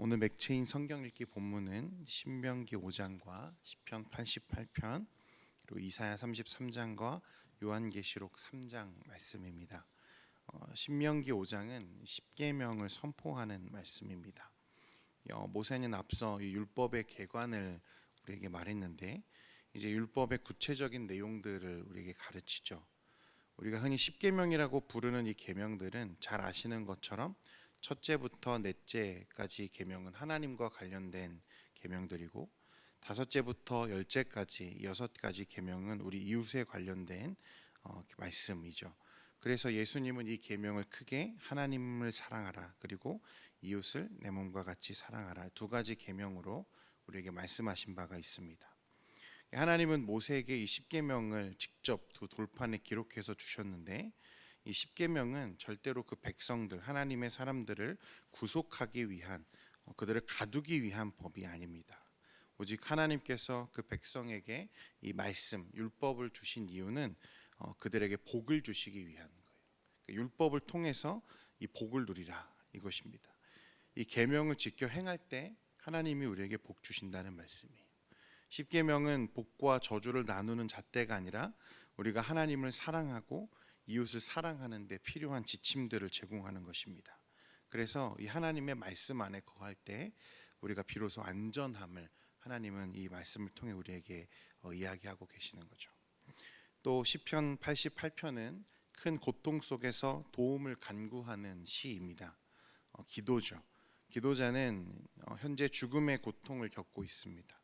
오늘 맥체인 성경 읽기 본문은 신명기 5장과 시편 88편 그리고 이사야 33장과 요한계시록 3장 말씀입니다. 신명기 5장은 십계명을 선포하는 말씀입니다. 모세는 앞서 이 율법의 개관을 우리에게 말했는데 이제 율법의 구체적인 내용들을 우리에게 가르치죠. 우리가 흔히 십계명이라고 부르는 이 계명들은 잘 아시는 것처럼 첫째부터 넷째까지 계명은 하나님과 관련된 계명들이고 다섯째부터 열째까지 6가지 계명은 우리 이웃에 관련된 말씀이죠. 그래서 예수님은 이 계명을 크게 하나님을 사랑하라 그리고 이웃을 내 몸과 같이 사랑하라 2가지 계명으로 우리에게 말씀하신 바가 있습니다. 하나님은 모세에게 이 십계명을 직접 2 돌판에 기록해서 주셨는데 이 십계명은 절대로 그 백성들 하나님의 사람들을 구속하기 위한 그들을 가두기 위한 법이 아닙니다. 오직 하나님께서 그 백성에게 이 말씀 율법을 주신 이유는 그들에게 복을 주시기 위한 거예요. 율법을 통해서 이 복을 누리라 이것입니다. 이 계명을 지켜 행할 때 하나님이 우리에게 복 주신다는 말씀이에요. 십계명은 복과 저주를 나누는 잣대가 아니라 우리가 하나님을 사랑하고 이웃을 사랑하는 데 필요한 지침들을 제공하는 것입니다. 그래서 이 하나님의 말씀 안에 거할 때 우리가 비로소 안전함을 하나님은 이 말씀을 통해 우리에게 이야기하고 계시는 거죠. 또 시편 88편은 큰 고통 속에서 도움을 간구하는 시입니다. 기도죠. 기도자는 현재 죽음의 고통을 겪고 있습니다.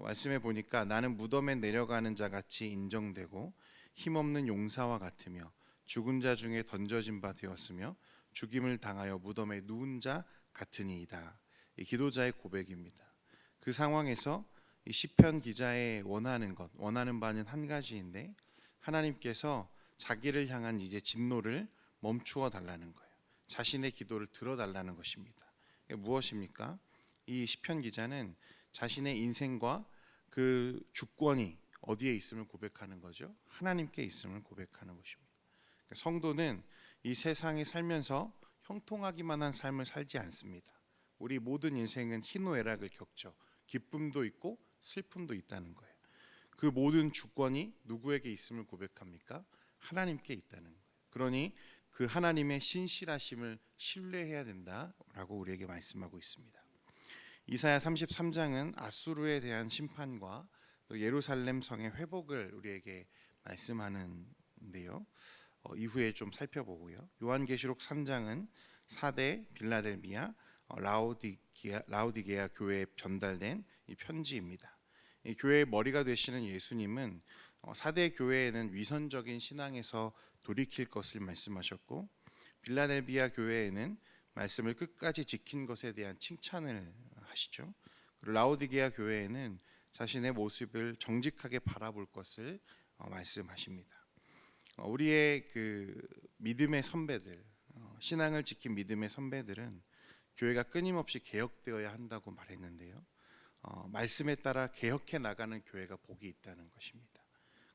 말씀해 보니까 나는 무덤에 내려가는 자 같이 인정되고 힘없는 용사와 같으며 죽은 자 중에 던져진 바 되었으며 죽임을 당하여 무덤에 누운 자 같으니이다. 이 기도자의 고백입니다. 그 상황에서 이 시편 기자의 원하는 바는 한 가지인데 하나님께서 자기를 향한 이제 진노를 멈추어 달라는 거예요. 자신의 기도를 들어달라는 것입니다. 이게 무엇입니까? 이 시편 기자는 자신의 인생과 그 주권이 어디에 있음을 고백하는 거죠? 하나님께 있음을 고백하는 것입니다. 성도는 이 세상에 살면서 형통하기만 한 삶을 살지 않습니다. 우리 모든 인생은 희노애락을 겪죠. 기쁨도 있고 슬픔도 있다는 거예요. 그 모든 주권이 누구에게 있음을 고백합니까? 하나님께 있다는 거예요. 그러니 그 하나님의 신실하심을 신뢰해야 된다라고 우리에게 말씀하고 있습니다. 이사야 33장은 아수르에 대한 심판과 또 예루살렘 성의 회복을 우리에게 말씀하는데요. 이후에 좀 살펴보고요. 요한계시록 3장은 4대 빌라델비아 라오디게아 교회에 전달된 이 편지입니다. 이 교회의 머리가 되시는 예수님은 4대 교회에는 위선적인 신앙에서 돌이킬 것을 말씀하셨고 빌라델비아 교회에는 말씀을 끝까지 지킨 것에 대한 칭찬을 하시죠. 그리고 라오디게아 교회에는 자신의 모습을 정직하게 바라볼 것을 말씀하십니다. 우리의 그 믿음의 선배들, 신앙을 지킨 믿음의 선배들은 교회가 끊임없이 개혁되어야 한다고 말했는데요. 말씀에 따라 개혁해 나가는 교회가 복이 있다는 것입니다.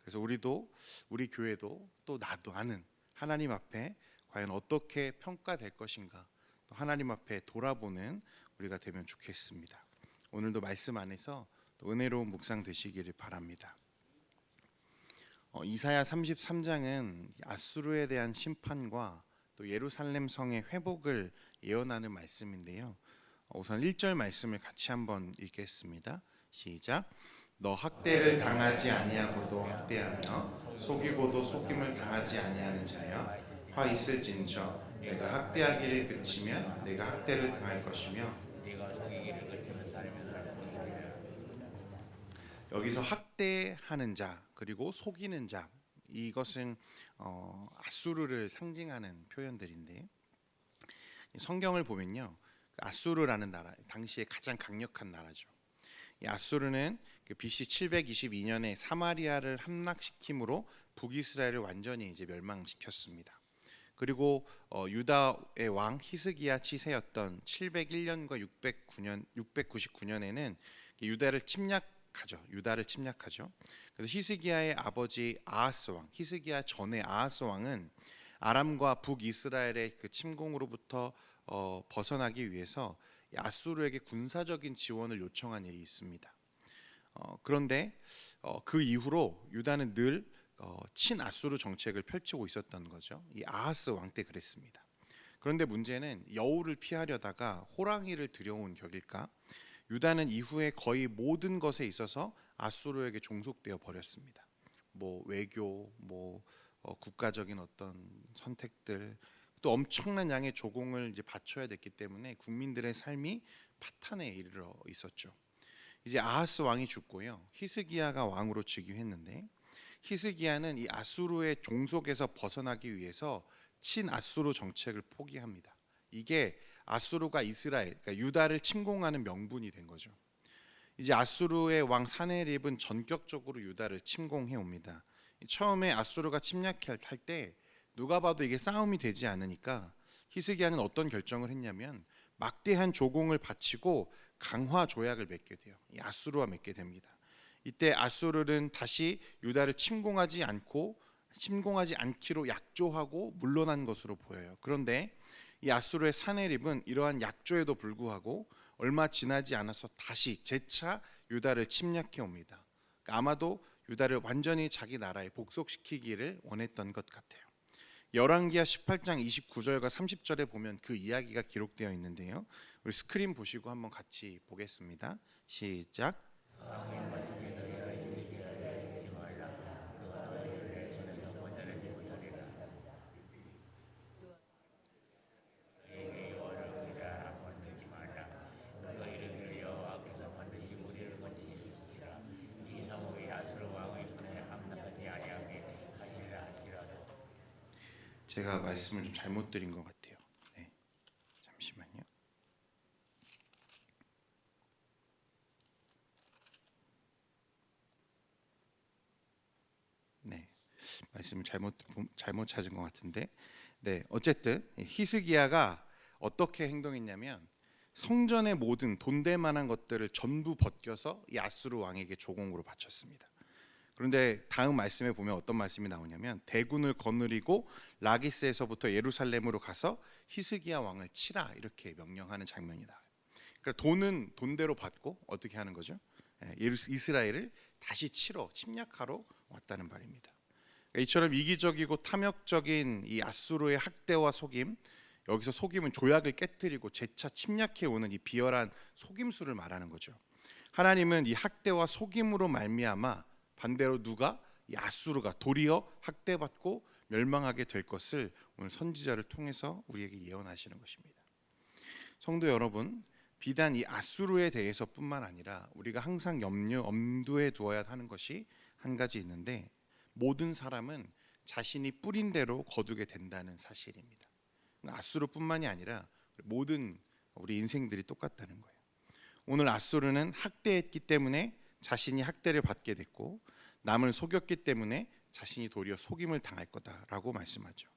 그래서 우리 교회도 또 나는 하나님 앞에 과연 어떻게 평가될 것인가 또 하나님 앞에 돌아보는 우리가 되면 좋겠습니다. 오늘도 말씀 안에서 또 은혜로운 묵상 되시기를 바랍니다. 이사야 33장은 아수르에 대한 심판과 또 예루살렘 성의 회복을 예언하는 말씀인데요. 우선 1절 말씀을 같이 한번 읽겠습니다. 시작. 너 학대를 당하지 아니하고도 학대하며 속이고도 속임을 당하지 아니하는 자여 화 있을진저 내가 학대하기를 그치면 내가 학대를 당할 것이며. 여기서 학대하는 자 그리고 속이는 자 이것은 아수르를 상징하는 표현들인데 성경을 보면요 아수르라는 나라 당시에 가장 강력한 나라죠. 이 아수르는 BC 722년에 사마리아를 함락시킴으로 북이스라엘을 완전히 이제 멸망시켰습니다. 그리고 유다의 왕 히스기야 치세였던 701년과 699년에는 유다를 침략하죠. 그래서 히스기야의 아버지 아하스 왕, 히스기야 전의 아하스 왕은 아람과 북이스라엘의 그 침공으로부터 벗어나기 위해서 이 아수르에게 군사적인 지원을 요청한 일이 있습니다. 그런데 그 이후로 유다는 늘 친아수르 정책을 펼치고 있었던 거죠. 이 아하스 왕 때 그랬습니다. 그런데 문제는 여우를 피하려다가 호랑이를 들여온 격일까? 유다는 이후에 거의 모든 것에 있어서 아수르에게 종속되어 버렸습니다. 뭐 외교, 국가적인 어떤 선택들, 또 엄청난 양의 조공을 이제 바쳐야 됐기 때문에 국민들의 삶이 파탄에 이르러 있었죠. 이제 아하스 왕이 죽고요, 히스기야가 왕으로 즉위했는데, 히스기야는 이 아수르의 종속에서 벗어나기 위해서 친아수르 정책을 포기합니다. 이게 아수르가 이스라엘, 그러니까 유다를 침공하는 명분이 된 거죠. 이제 아수르의 왕 사네립은 전격적으로 유다를 침공해 옵니다. 처음에 아수르가 침략할 때 누가 봐도 이게 싸움이 되지 않으니까 히스기야는 어떤 결정을 했냐면 막대한 조공을 바치고 강화 조약을 맺게 돼요. 이 아수르와 맺게 됩니다. 이때 아수르는 다시 유다를 침공하지 않기로 약조하고 물러난 것으로 보여요. 그런데 이 아수르의 사네립은 이러한 약조에도 불구하고 얼마 지나지 않아서 다시 재차 유다를 침략해 옵니다. 그러니까 아마도 유다를 완전히 자기 나라에 복속시키기를 원했던 것 같아요. 열왕기하 18장 29절과 30절에 보면 그 이야기가 기록되어 있는데요. 우리 스크린 보시고 한번 같이 보겠습니다. 시작. 제가 말씀을 좀 잘못 드린 것 같아요. 네, 잠시만요. 네, 말씀을 잘못 찾은 것 같은데, 네, 어쨌든 히스기야가 어떻게 행동했냐면 성전의 모든 돈 될 만한 것들을 전부 벗겨서 이 아수르 왕에게 조공으로 바쳤습니다. 그런데 다음 말씀에 보면 어떤 말씀이 나오냐면 대군을 거느리고 라기스에서부터 예루살렘으로 가서 히스기야 왕을 치라 이렇게 명령하는 장면이 나와요. 그러니까 돈은 돈대로 받고 어떻게 하는 거죠? 이스라엘을 다시 치러 침략하러 왔다는 말입니다. 그러니까 이처럼 이기적이고 탐욕적인 이 아수르의 학대와 속임, 여기서 속임은 조약을 깨뜨리고 재차 침략해 오는 이 비열한 속임수를 말하는 거죠. 하나님은 이 학대와 속임으로 말미암아 반대로 누가 이 아수르가 도리어 학대받고 멸망하게 될 것을 오늘 선지자를 통해서 우리에게 예언하시는 것입니다. 성도 여러분, 비단 이 아수르에 대해서뿐만 아니라 우리가 항상 엄두에 두어야 하는 것이 한 가지 있는데, 모든 사람은 자신이 뿌린 대로 거두게 된다는 사실입니다. 아수르뿐만이 아니라 모든 우리 인생들이 똑같다는 거예요. 오늘 아수르는 학대했기 때문에 자신이 학대를 받게 됐고, 남을 속였기 때문에 자신이 도리어 속임을 당할 거다라고 말씀하죠.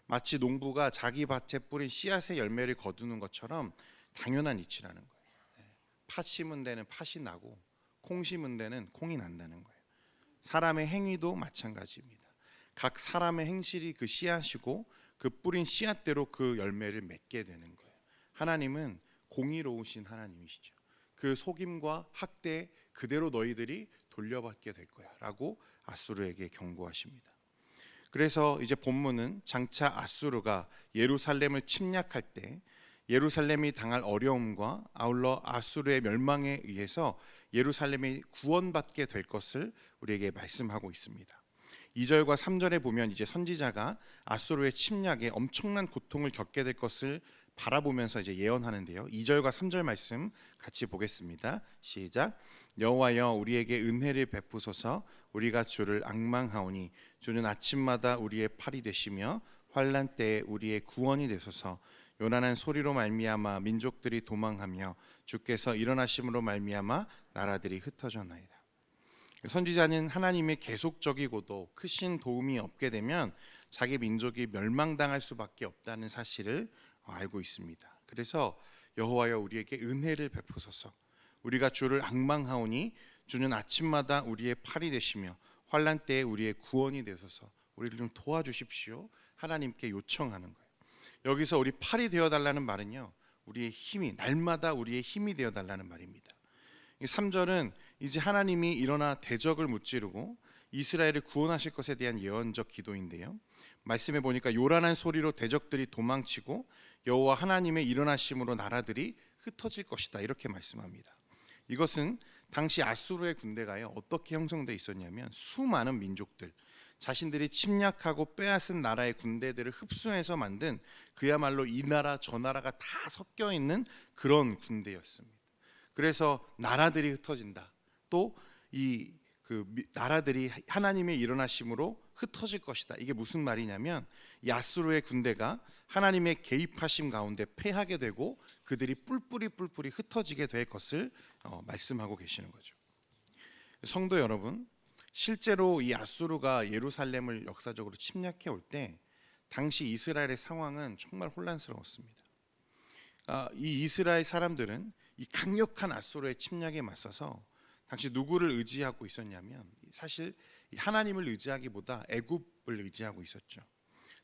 마치 농부가 자기 밭에 뿌린 씨앗의 열매를 거두는 것처럼 당연한 이치라는 거예요. 팥 심은 데는 팥이 나고 콩 심은 데는 콩이 난다는 거예요. 사람의 행위도 마찬가지입니다. 각 사람의 행실이 그 씨앗이고 그 뿌린 씨앗대로 그 열매를 맺게 되는 거예요. 하나님은 공의로우신 하나님이시죠. 그 속임과 학대 그대로 너희들이 돌려받게 될 거야 라고 아수르에게 경고하십니다. 그래서 이제 본문은 장차 아수르가 예루살렘을 침략할 때 예루살렘이 당할 어려움과 아울러 아수르의 멸망에 의해서 예루살렘이 구원받게 될 것을 우리에게 말씀하고 있습니다. 2절과 3절에 보면 이제 선지자가 아수르의 침략에 엄청난 고통을 겪게 될 것을 바라보면서 이제 예언하는데요. 2절과 3절 말씀 같이 보겠습니다. 시작. 여호와여 우리에게 은혜를 베푸소서. 우리가 주를 앙망하오니 주는 아침마다 우리의 팔이 되시며 환난 때에 우리의 구원이 되소서. 요란한 소리로 말미암아 민족들이 도망하며 주께서 일어나심으로 말미암아 나라들이 흩어져나이다. 선지자는 하나님의 계속적이고도 크신 도움이 없게 되면 자기 민족이 멸망당할 수밖에 없다는 사실을 알고 있습니다. 그래서 여호와여 우리에게 은혜를 베푸소서. 우리가 주를 앙망하오니 주는 아침마다 우리의 팔이 되시며 환난 때에 우리의 구원이 되소서. 우리를 좀 도와주십시오. 하나님께 요청하는 거예요. 여기서 우리 팔이 되어달라는 말은요, 우리의 힘이 날마다 우리의 힘이 되어 달라는 말입니다. 3절은 이제 하나님이 일어나 대적을 무찌르고 이스라엘을 구원하실 것에 대한 예언적 기도인데요. 말씀해 보니까 요란한 소리로 대적들이 도망치고 여호와 하나님의 일어나심으로 나라들이 흩어질 것이다, 이렇게 말씀합니다. 이것은 당시 아수르의 군대가요, 어떻게 형성되어 있었냐면 수많은 민족들, 자신들이 침략하고 빼앗은 나라의 군대들을 흡수해서 만든 그야말로 이 나라 저 나라가 다 섞여 있는 그런 군대였습니다. 그래서 나라들이 흩어진다. 또 이 나라들이 하나님의 일어나심으로 흩어질 것이다. 이게 무슨 말이냐면 야스루의 군대가 하나님의 개입하심 가운데 패하게 되고 그들이 뿔뿔이 흩어지게 될 것을 말씀하고 계시는 거죠. 성도 여러분, 실제로 이 아수르가 예루살렘을 역사적으로 침략해 올 때 당시 이스라엘의 상황은 정말 혼란스러웠습니다. 이 이스라엘 사람들은 이 강력한 아수르의 침략에 맞서서 당시 누구를 의지하고 있었냐면 사실 하나님을 의지하기보다 애굽을 의지하고 있었죠.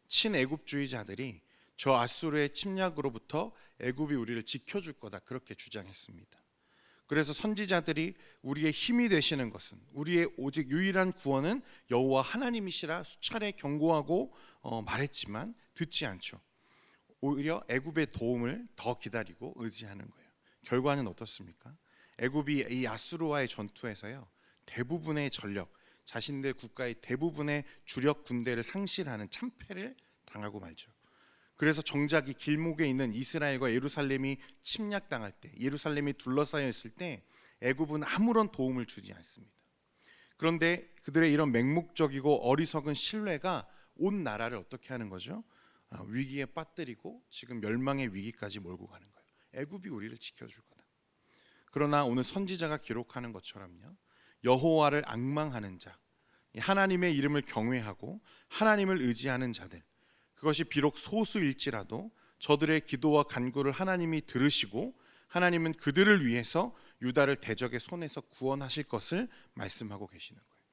친애굽주의자들이 저 아수르의 침략으로부터 애굽이 우리를 지켜줄 거다, 그렇게 주장했습니다. 그래서 선지자들이 우리의 힘이 되시는 것은, 우리의 오직 유일한 구원은 여호와 하나님이시라 수차례 경고하고 말했지만 듣지 않죠. 오히려 애굽의 도움을 더 기다리고 의지하는 거예요. 결과는 어떻습니까? 애굽이 이 아수르와의 전투에서요, 대부분의 전력, 자신들 국가의 대부분의 주력 군대를 상실하는 참패를 당하고 말죠. 그래서 정작 이 길목에 있는 이스라엘과 예루살렘이 침략당할 때, 예루살렘이 둘러싸여 있을 때 애굽은 아무런 도움을 주지 않습니다. 그런데 그들의 이런 맹목적이고 어리석은 신뢰가 온 나라를 어떻게 하는 거죠? 위기에 빠뜨리고 지금 멸망의 위기까지 몰고 가는 거예요. 애굽이 우리를 지켜줄 거다. 그러나 오늘 선지자가 기록하는 것처럼요, 여호와를 앙망하는 자, 하나님의 이름을 경외하고 하나님을 의지하는 자들, 그것이 비록 소수일지라도 저들의 기도와 간구를 하나님이 들으시고 하나님은 그들을 위해서 유다를 대적의 손에서 구원하실 것을 말씀하고 계시는 거예요.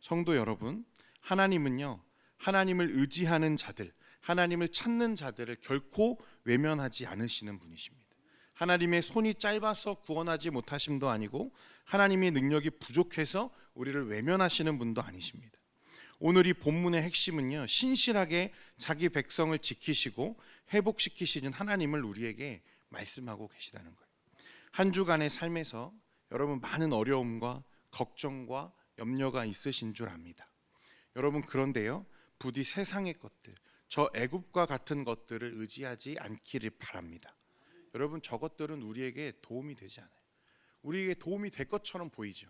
성도 여러분, 하나님은요, 하나님을 의지하는 자들, 하나님을 찾는 자들을 결코 외면하지 않으시는 분이십니다. 하나님의 손이 짧아서 구원하지 못하심도 아니고 하나님의 능력이 부족해서 우리를 외면하시는 분도 아니십니다. 오늘 이 본문의 핵심은요, 신실하게 자기 백성을 지키시고 회복시키시는 하나님을 우리에게 말씀하고 계시다는 거예요. 한 주간의 삶에서 여러분 많은 어려움과 걱정과 염려가 있으신 줄 압니다. 여러분, 그런데요, 부디 세상의 것들, 저 애굽과 같은 것들을 의지하지 않기를 바랍니다. 여러분, 저것들은 우리에게 도움이 되지 않아요. 우리에게 도움이 될 것처럼 보이죠.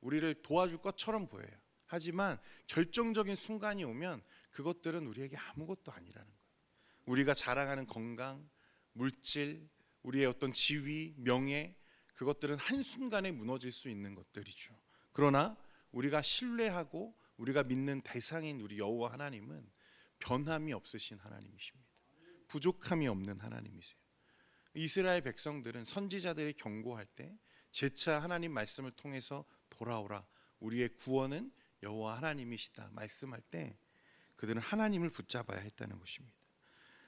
우리를 도와줄 것처럼 보여요. 하지만 결정적인 순간이 오면 그것들은 우리에게 아무것도 아니라는 거예요. 우리가 자랑하는 건강, 물질, 우리의 어떤 지위, 명예, 그것들은 한순간에 무너질 수 있는 것들이죠. 그러나 우리가 신뢰하고 우리가 믿는 대상인 우리 여호와 하나님은 변함이 없으신 하나님이십니다. 부족함이 없는 하나님이세요. 이스라엘 백성들은 선지자들이 경고할 때 재차 하나님 말씀을 통해서 돌아오라, 우리의 구원은 여호와 하나님이시다 말씀할 때 그들은 하나님을 붙잡아야 했다는 것입니다.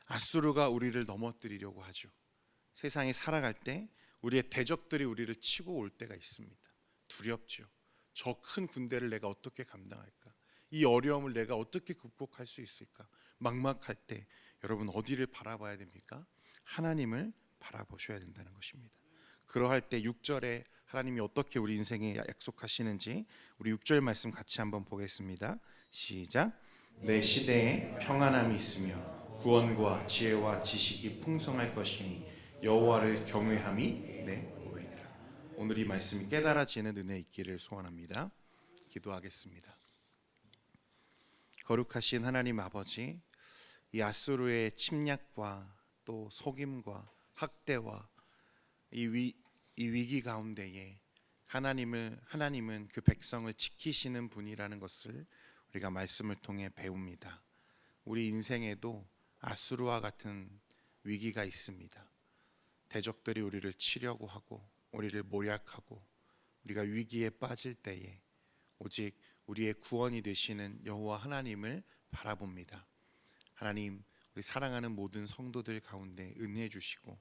아수르가 우리를 넘어뜨리려고 하죠. 세상에 살아갈 때 우리의 대적들이 우리를 치고 올 때가 있습니다. 두렵죠. 저 큰 군대를 내가 어떻게 감당할까? 이 어려움을 내가 어떻게 극복할 수 있을까? 막막할 때 여러분 어디를 바라봐야 됩니까? 하나님을 바라보셔야 된다는 것입니다. 그러할 때 6절에 하나님이 어떻게 우리 인생에 약속하시는지 우리 6절 말씀 같이 한번 보겠습니다. 시작. 내 시대에 평안함이 있으며 구원과 지혜와 지식이 풍성할 것이니 여호와를 경외함이 내 보혜니라. 오늘 이 말씀이 깨달아지는 은혜 있기를 소원합니다. 기도하겠습니다. 거룩하신 하나님 아버지, 이 아수르의 침략과 또 속임과 학대와 이 위기 가운데에 하나님은 그 백성을 지키시는 분이라는 것을 우리가 말씀을 통해 배웁니다. 우리 인생에도 아수르와 같은 위기가 있습니다. 대적들이 우리를 치려고 하고 우리를 모략하고 우리가 위기에 빠질 때에 오직 우리의 구원이 되시는 여호와 하나님을 바라봅니다. 하나님, 우리 사랑하는 모든 성도들 가운데 은혜 주시고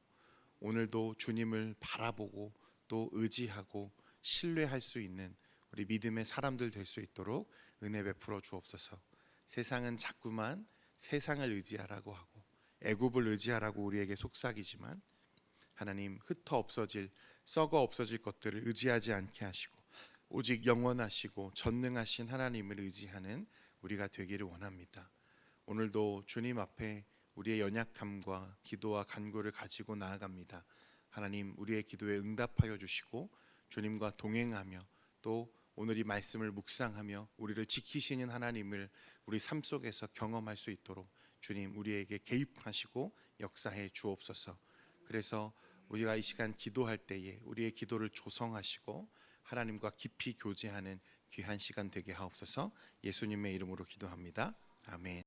오늘도 주님을 바라보고 또 의지하고 신뢰할 수 있는 우리 믿음의 사람들 될 수 있도록 은혜 베풀어 주옵소서. 세상은 자꾸만 세상을 의지하라고 하고 애굽을 의지하라고 우리에게 속삭이지만 하나님, 흩어 없어질, 썩어 없어질 것들을 의지하지 않게 하시고 오직 영원하시고 전능하신 하나님을 의지하는 우리가 되기를 원합니다. 오늘도 주님 앞에 우리의 연약함과 기도와 간구를 가지고 나아갑니다. 하나님, 우리의 기도에 응답하여 주시고 주님과 동행하며 또 오늘 이 말씀을 묵상하며 우리를 지키시는 하나님을 우리 삶 속에서 경험할 수 있도록 주님 우리에게 개입하시고 역사해 주옵소서. 그래서 우리가 이 시간 기도할 때에 우리의 기도를 조성하시고 하나님과 깊이 교제하는 귀한 시간 되게 하옵소서. 예수님의 이름으로 기도합니다. 아멘.